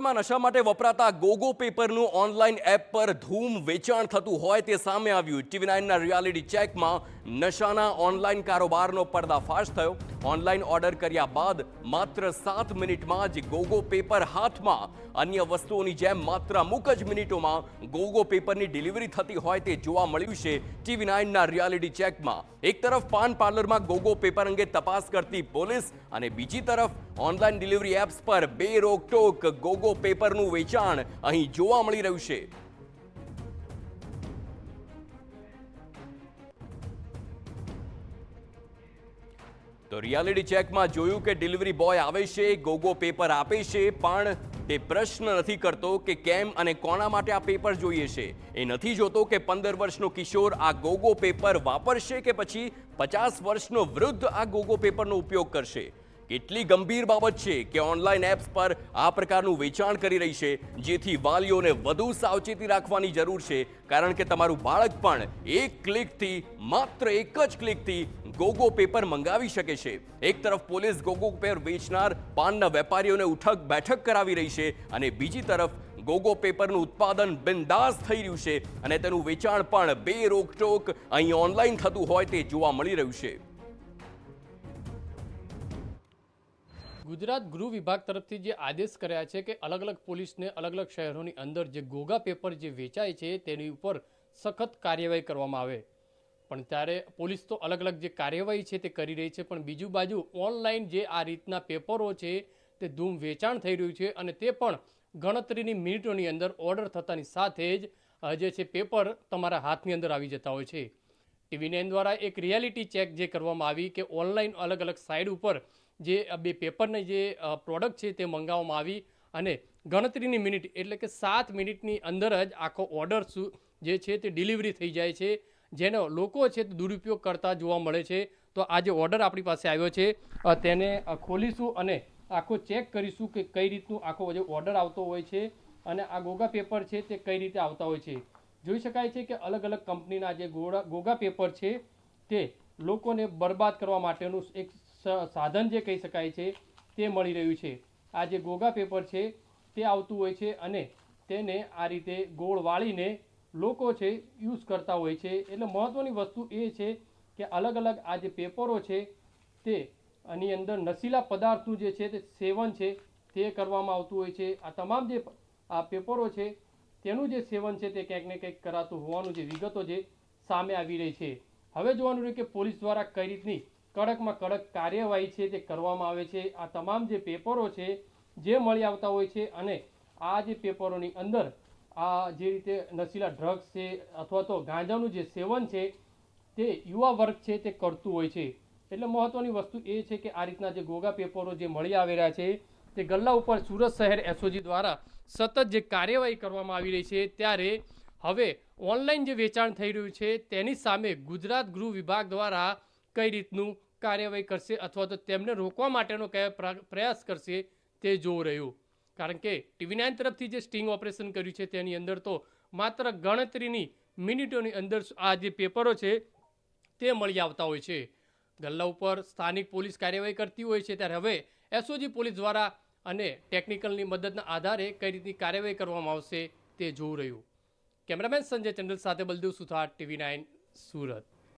સુરતમાં નશા માટે વપરાતા ગોગો પેપરનું ઓનલાઈન એપ પર ધૂમ વેચાણ થતું હોય તે સામે આવ્યું। TV9ના રિયાલિટી ચેકમાં નશાના ઓનલાઈન કારોબારનો પર્દાફાશ થયો। ઓનલાઈન ઓર્ડર કર્યા બાદ માત્ર 7 મિનિટમાં જ ગોગો પેપર હાથમાં। અન્ય વસ્તુઓની જેમ માત્ર અમુક જ મિનિટોમાં ગોગો પેપરની ડિલિવરી થતી હોય તે જોવા મળ્યું છે TV9ના રિયાલિટી ચેકમાં। એક તરફ પાન પાર્લરમાં ગોગો પેપર અંગે તપાસ કરતી પોલીસ અને બીજી તરફ ઓનલાઈન ડિલિવરી એપ્સ પર બેરોકટોક ગોગો પેપરનું વેચાણ અહીં જોવા મળી રહ્યું છે। તો રિયાલિટી ચેકમાં જોયું કે ડિલિવરી બોય આવે છે, ગોગો પેપર આપે છે, પણ તે પ્રશ્ન નથી કરતો કે કેમ અને કોના માટે આ પેપર જોઈએ છે। એ નથી જોતો કે 15 વર્ષનો કિશોર આ ગોગો પેપર વાપરશે કે પછી 50 વર્ષનો વૃદ્ધ આ ગોગો પેપરનો ઉપયોગ કરશે। કેટલી ગંભીર બાબત છે કે ઓનલાઈન એપ્સ પર આ પ્રકારનું વેચાણ કરી રહી છે, જેથી વાલીઓને વધુ સાવચેતી રાખવાની જરૂર છે, કારણ કે તમારું બાળક પણ એક ક્લિકથી, માત્ર એક જ ક્લિકથી ગોગો પેપર મંગાવી શકે છે। એક તરફ પોલીસ ગોગો પેપર વેચનાર પાનના વેપારીઓને ઉઠક બેઠક કરાવી રહી છે અને બીજી તરફ ગોગો પેપરનું ઉત્પાદન બિંદાસ થઈ રહ્યું છે અને તેનું વેચાણ પણ બેરોકટોક અહીં ઓનલાઈન થતું હોય તે જોવા મળી રહ્યું છે। ગુજરાત ગૃહ વિભાગ તરફથી જે આદેશ કર્યા છે કે અલગ અલગ પોલીસને અલગ અલગ શહેરોની અંદર જે ગોગા પેપર જે વેચાય છે તેની ઉપર સખત કાર્યવાહી કરવામાં આવે, પણ ત્યારે પોલીસ તો અલગ અલગ જે કાર્યવાહી છે તે કરી રહી છે, પણ બીજું બાજુ ઓનલાઈન જે આ રીતના પેપરો છે તે ધૂમ વેચાણ થઈ રહ્યું છે અને તે પણ ગણતરીની મિનિટોની અંદર ઓર્ડર થતાની સાથે જ જે છે પેપર તમારા હાથની અંદર આવી જતા હોય છે। TV9 દ્વારા એક રિયાલિટી ચેક જે કરવામાં આવી કે ઓનલાઈન અલગ અલગ સાઇટ ઉપર જે બે પેપરની જે પ્રોડક્ટ છે તે મંગાવવામાં આવી અને ગણતરીની મિનિટ એટલે કે 7 મિનિટની અંદર જ આખો ઓર્ડર જે છે તે ડિલિવરી થઈ જાય છે, જેનો લોકો છે તે દુરુપયોગ કરતા જોવા મળે છે। તો આ જે ઓર્ડર આપણી પાસે આવ્યો છે તેને ખોલીશું અને આખો ચેક કરીશું કે કઈ રીતનું આખો જે ઓર્ડર આવતો હોય છે અને આ ગોગા પેપર છે તે કઈ રીતે આવતા હોય છે। જોઈ શકાય છે કે અલગ અલગ કંપનીના જે ગોગા પેપર છે તે લોકોને બરબાદ કરવા માટેનું એક સાધન જે કહી શકાય છે તે મળી રહ્યું છે। આ જે ગોગા પેપર છે તે આવતું હોય છે અને તેને આ રીતે ગોળ વાળીને લોકો છે યુઝ કરતા હોય છે। એટલે મહત્ત્વની વસ્તુ એ છે કે અલગ અલગ આ જે પેપરો છે તે આની અંદર નશીલા પદાર્થનું જે છે તે સેવન છે તે કરવામાં આવતું હોય છે। આ તમામ જે આ પેપરો છે તેનું જે સેવન છે તે ક્યાંક ને કંઈક કરાતું હોવાનું જે વિગતો છે સામે આવી રહી છે। હવે જોવાનું રહ્યું કે પોલીસ દ્વારા કઈ રીતની કડકમાં કડક કાર્યવાહી છે તે કરવામાં આવે છે। આ તમામ જે પેપરો છે જે મળી આવતા હોય છે અને આ જે પેપરોની અંદર આ જે રીતે નશીલા ડ્રગ્સ છે અથવા તો ગાંજાનું જે સેવન છે તે યુવા વર્ગ છે તે કરતું હોય છે। એટલે મહત્ત્વની વસ્તુ એ છે કે આ રીતના જે ગોગા પેપરો જે મળી આવી રહ્યા છે તે ગલ્લા ઉપર સુરત શહેર SOG દ્વારા સતત જે કાર્યવાહી કરવામાં આવી રહી છે, ત્યારે હવે ઓનલાઈન જે વેચાણ થઈ રહ્યું છે તેની સામે ગુજરાત ગૃહ વિભાગ દ્વારા કઈ રીતનું કાર્યવાહી કરશે અથવા તો તેમને રોકવા માટેનો કયા પ્રયાસ કરશે તે જોવું રહ્યું, કારણ કે TV9 તરફથી જે સ્ટિંગ ઓપરેશન કર્યું છે તેની અંદર તો માત્ર ગણતરીની મિનિટોની અંદર આ જે પેપરો છે તે મળી આવતા હોય છે। ગલ્લા ઉપર સ્થાનિક પોલીસ કાર્યવાહી કરતી હોય છે, ત્યારે હવે SOG પોલીસ દ્વારા અને ટેકનિકલની મદદના આધારે કઈ રીતની કાર્યવાહી કરવામાં આવશે તે જોવું રહ્યું। કેમેરામેન સંજય ચંડલ સાથે બલદેવ સુથાર, TV9 સુરત।